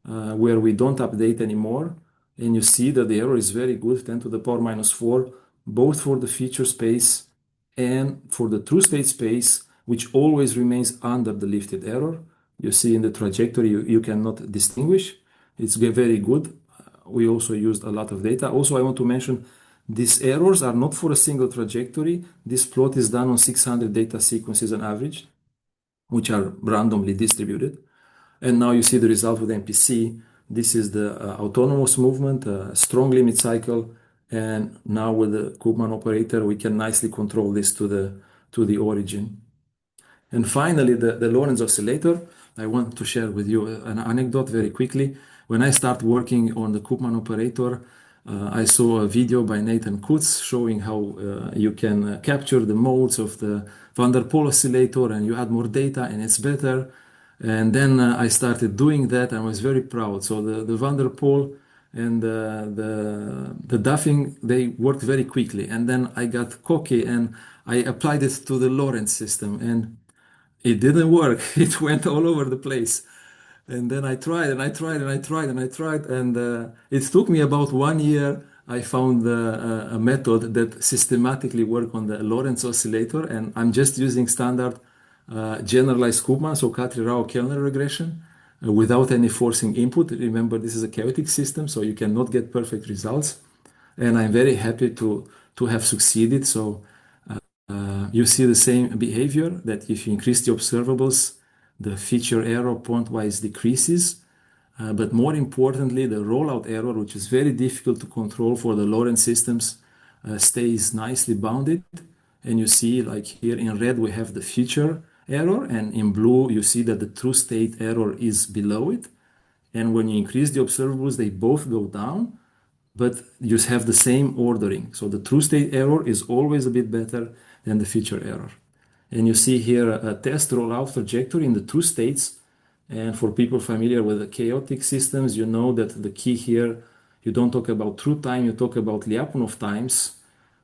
where we don't update anymore. And you see that the error is very good, 10 to the power minus 4, both for the feature space and for the true state space, which always remains under the lifted error. You see in the trajectory, you cannot distinguish. It's very good. We also used a lot of data. Also, I want to mention these errors are not for a single trajectory. This plot is done on 600 data sequences on average, which are randomly distributed. And now you see the result with MPC. This is the autonomous movement, strong limit cycle. And now with the Koopman operator, we can nicely control this to the origin. And finally, the Lorentz oscillator. I want to share with you an anecdote very quickly. When I start working on the Koopman operator, I saw a video by Nathan Kutz showing how you can capture the modes of the van der Pol oscillator and you add more data and it's better. And then I started doing that and I was very proud. So the van der Pol and the Duffing, they worked very quickly. And then I got cocky and I applied it to the Lorentz system and it didn't work. It went all over the place. And then I tried and I tried and I tried and I tried. And it took me about 1 year. I found a method that systematically worked on the Lorentz oscillator. And I'm just using standard generalized Koopman, so Katri-Rao-Kellner regression, without any forcing input. Remember, this is a chaotic system, so you cannot get perfect results. And I'm very happy to have succeeded. So you see the same behavior that if you increase the observables, the feature error point-wise decreases. But more importantly, the rollout error, which is very difficult to control for the Lorentz systems, stays nicely bounded. And you see, like here in red, we have the feature error, and in blue, you see that the true state error is below it. And when you increase the observables, they both go down, but you have the same ordering. So the true state error is always a bit better than the feature error. And you see here a test rollout trajectory in the true states. And for people familiar with the chaotic systems, you know that the key here, you don't talk about true time, you talk about Lyapunov times.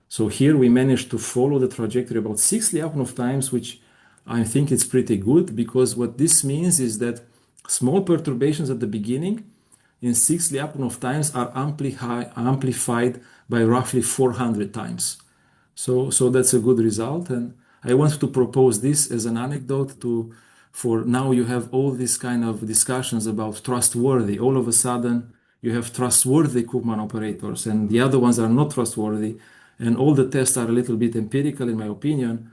So here we managed to follow the trajectory about 6 Lyapunov times, which I think it's pretty good because what this means is that small perturbations at the beginning in 6 Lyapunov times are amplified by roughly 400 times. So that's a good result. And I want to propose this as an anecdote for now you have all these kind of discussions about trustworthy. All of a sudden you have trustworthy Koopman operators and the other ones are not trustworthy. And all the tests are a little bit empirical in my opinion.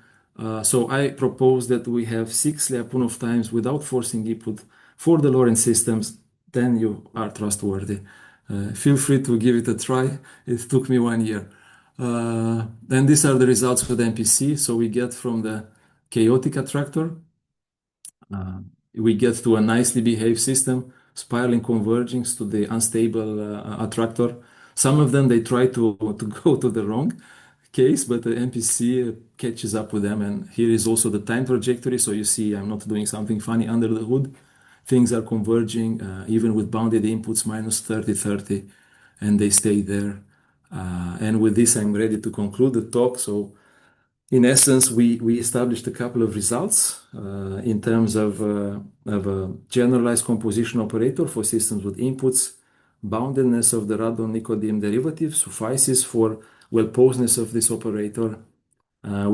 So I propose that we have 6 Lyapunov times without forcing input for the Lorentz systems, then you are trustworthy. Feel free to give it a try. It took me 1 year. Then these are the results for the MPC. So we get from the chaotic attractor, we get to a nicely behaved system, spiraling convergence to the unstable attractor. Some of them they try to go to the wrong case, but the MPC catches up with them. And here is also the time trajectory. So you see, I'm not doing something funny under the hood. Things are converging, even with bounded inputs minus 30, 30, and they stay there. And with this, I'm ready to conclude the talk. So in essence, we established a couple of results in terms of a generalized composition operator for systems with inputs. Boundedness of the radon-Nikodym derivative suffices for well-posedness of this operator.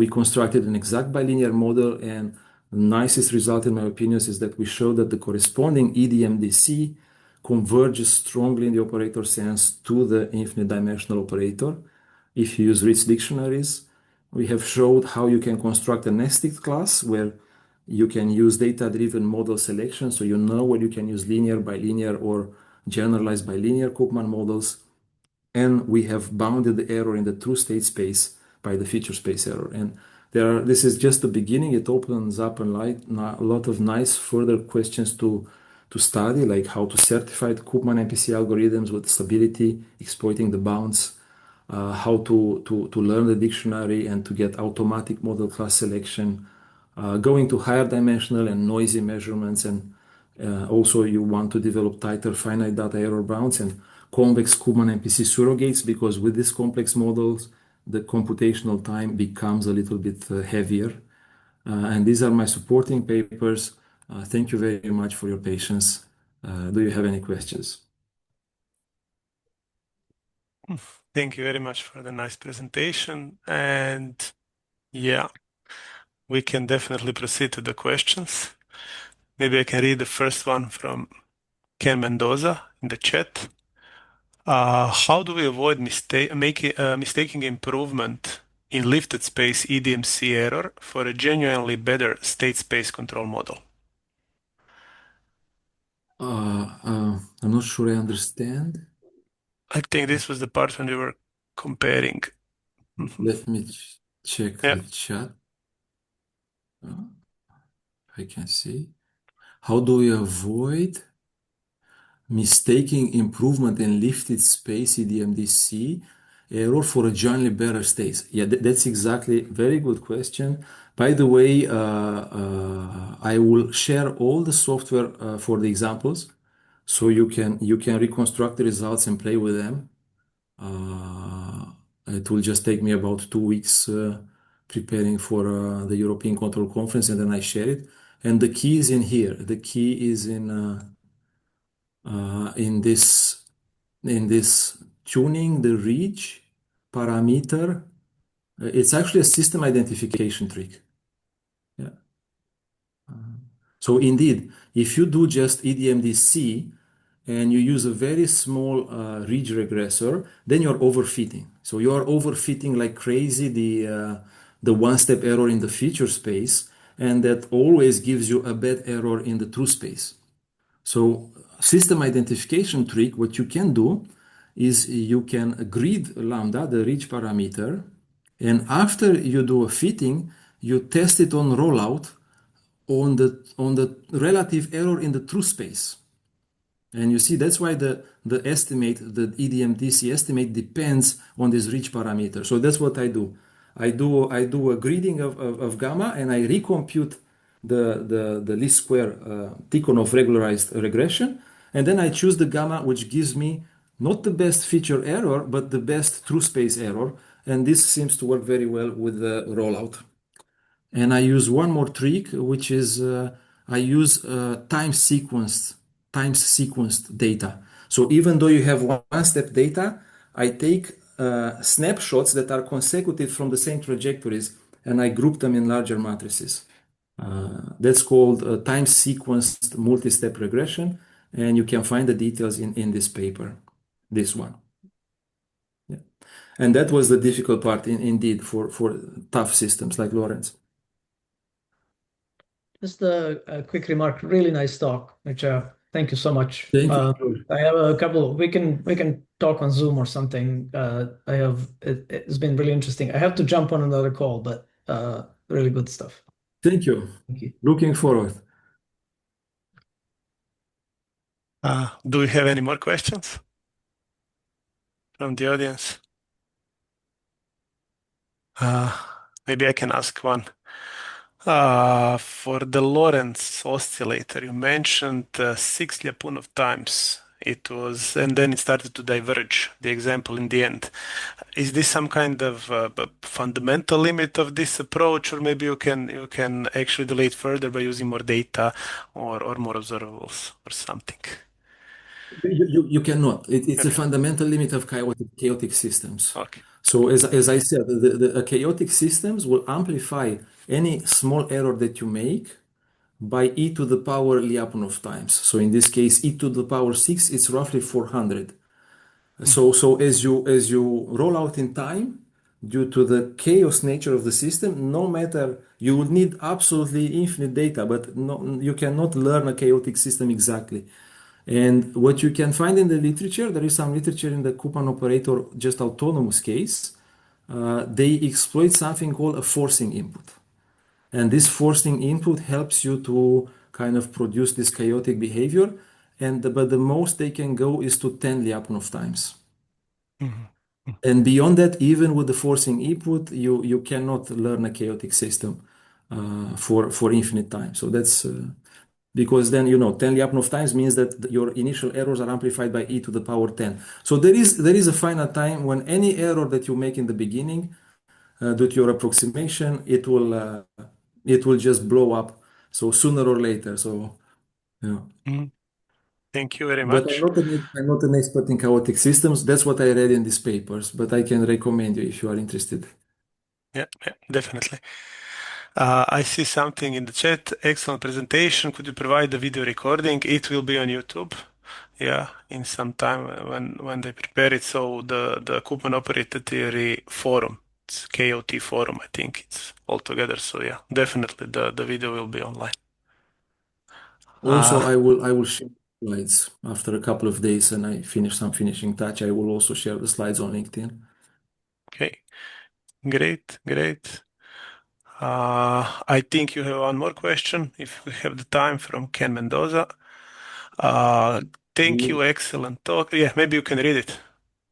We constructed an exact bilinear model, and the nicest result, in my opinion, is that we show that the corresponding EDMDC converges strongly in the operator sense to the infinite dimensional operator if you use rich dictionaries. We have showed how you can construct a nested class where you can use data-driven model selection, so you know where you can use linear, bilinear, or generalized bilinear Koopman models. And we have bounded the error in the true state space by the feature space error. And this is just the beginning. It opens up a lot of nice further questions to study, like how to certify the Koopman MPC algorithms with stability, exploiting the bounds, how to learn the dictionary and to get automatic model class selection, going to higher dimensional and noisy measurements, and also you want to develop tighter finite data error bounds and convex Koopman MPC surrogates, because with these complex models, the computational time becomes a little bit heavier. And these are my supporting papers. Thank you very much for your patience. Do you have any questions? Thank you very much for the nice presentation. And yeah, we can definitely proceed to the questions. Maybe I can read the first one from Ken Mendoza in the chat. How do we avoid mistaking improvement in lifted space EDMC error for a genuinely better state space control model? I'm not sure I understand. I think this was the part when we were comparing. Let me check Yeah. the chat. I can see. How do we avoid mistaking improvement in lifted space EDMDC error for a generally better state? Yeah, that's exactly very good question. By the way, I will share all the software for the examples, so you can reconstruct the results and play with them. It will just take me about 2 weeks preparing for the European Control Conference, and then I share it. And the key is in here. The key is in this tuning the reach parameter. It's actually a system identification trick. Yeah. So indeed, if you do just EDMDC and you use a very small ridge regressor, then you're overfitting. So you are overfitting like crazy the one-step error in the feature space, and that always gives you a bad error in the true space. So system identification trick, what you can do is you can grid lambda, the ridge parameter, and after you do a fitting, you test it on rollout on the relative error in the true space. And you see, that's why the estimate, the EDMDC estimate depends on this ridge parameter. So that's what I do. I do a grading of gamma, and I recompute the least square Tikhonov regularized regression. And then I choose the gamma, which gives me not the best feature error, but the best true space error. And this seems to work very well with the rollout. And I use one more trick, which is I use time sequenced data. So even though you have one-step data, I take snapshots that are consecutive from the same trajectories, and I group them in larger matrices. That's called time-sequenced multi-step regression, and you can find the details in this paper, this one. Yeah. And that was the difficult part, indeed, for tough systems like Lorentz. Just a quick remark. Really nice talk, Mircea. Thank you so much. Thank you. I have a couple. We can talk on Zoom or something. It's been really interesting. I have to jump on another call, but really good stuff. Thank you. Thank you. Looking forward. Do we have any more questions? from the audience? Uh, Maybe I can ask one. For the Lorentz oscillator, you mentioned 6 Lyapunov times it was, and then it started to diverge, the example in the end. Is this some kind of fundamental limit of this approach, or maybe you can actually delay it further by using more data or more observables or something? You cannot. It's a Okay. fundamental limit of chaotic systems. Okay. So as I said, the chaotic systems will amplify any small error that you make by e to the power Lyapunov times. So in this case, e to the power 6, it's roughly 400. Mhm. So as you roll out in time, due to the chaos nature of the system, no matter you will need absolutely infinite data, but no, you cannot learn a chaotic system exactly. And what you can find in the literature, there is some literature in the Koopman operator just autonomous case. They exploit something called a forcing input. And this forcing input helps you to kind of produce this chaotic behavior. But the most they can go is to 10 Lyapunov times. Mhm. Mhm. And beyond that, even with the forcing input, you cannot learn a chaotic system for infinite time. So that's because then 10 Lyapunov times means that your initial errors are amplified by e to the power 10. So there is a finite time when any error that you make in the beginning due to your approximation, it will just blow up. So sooner or later. So yeah. Mhm. Thank you very But much. I'm not an expert in chaotic systems. That's what I read in these papers. But I can recommend you if you are interested. Yeah, yeah, definitely. I see something in the chat. Excellent presentation. Could you provide the video recording? It will be on YouTube. Yeah, in some time when they prepare it. So the Koopman operator theory forum, it's KOT forum, I think it's all together. So yeah, definitely the video will be online. Also, Uh, I will share slides after a couple of days and I finish some finishing touch. I will also share the slides on LinkedIn. okay, great, great. I think you have one more question, if we have the time, from Ken Mendoza. Uh, Thank you, excellent talk. Yeah, maybe you can read it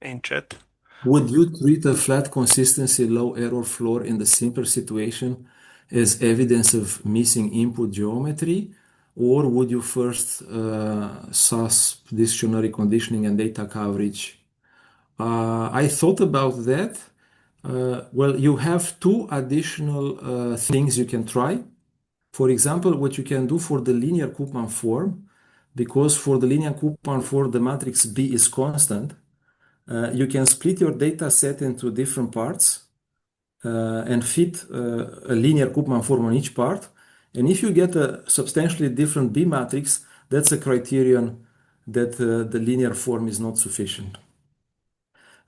in chat. Would you treat a flat consistency low error floor in the simpler situation as evidence of missing input geometry, or would you first suss dictionary conditioning and data coverage? I thought about that. Well, you have two additional things you can try. For example, what you can do for the linear Koopman form, because for the linear Koopman form, the matrix B is constant, you can split your data set into different parts and fit a linear Koopman form on each part. And if you get a substantially different B matrix, that's a criterion that the linear form is not sufficient.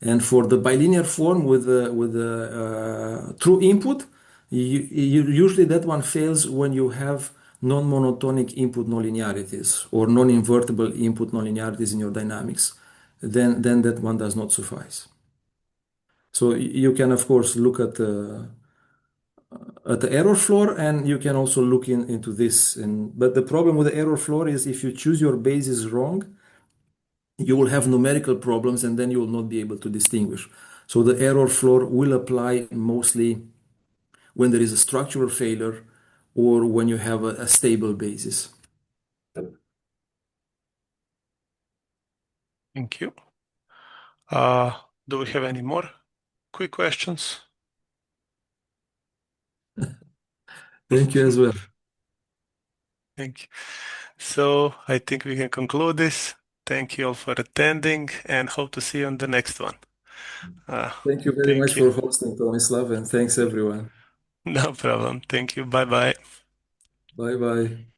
And for the bilinear form with the true input, usually that one fails when you have non-monotonic input nonlinearities or non-invertible input nonlinearities in your dynamics. Then that one does not suffice. So you can of course look at the error floor, and you can also look into this. But the problem with the error floor is if you choose your bases wrong, you will have numerical problems and then you will not be able to distinguish. So the error floor will apply mostly when there is a structural failure or when you have a stable basis. Thank you. Uh, do we have any more quick questions? Thank you as well. Thank you. So I think we can conclude this. Thank you all for attending and hope to see you on the next one. Uh, Thank you very much Thank you. for hosting, Tomislav, and thanks everyone. No problem. Thank you. Bye bye. Bye bye.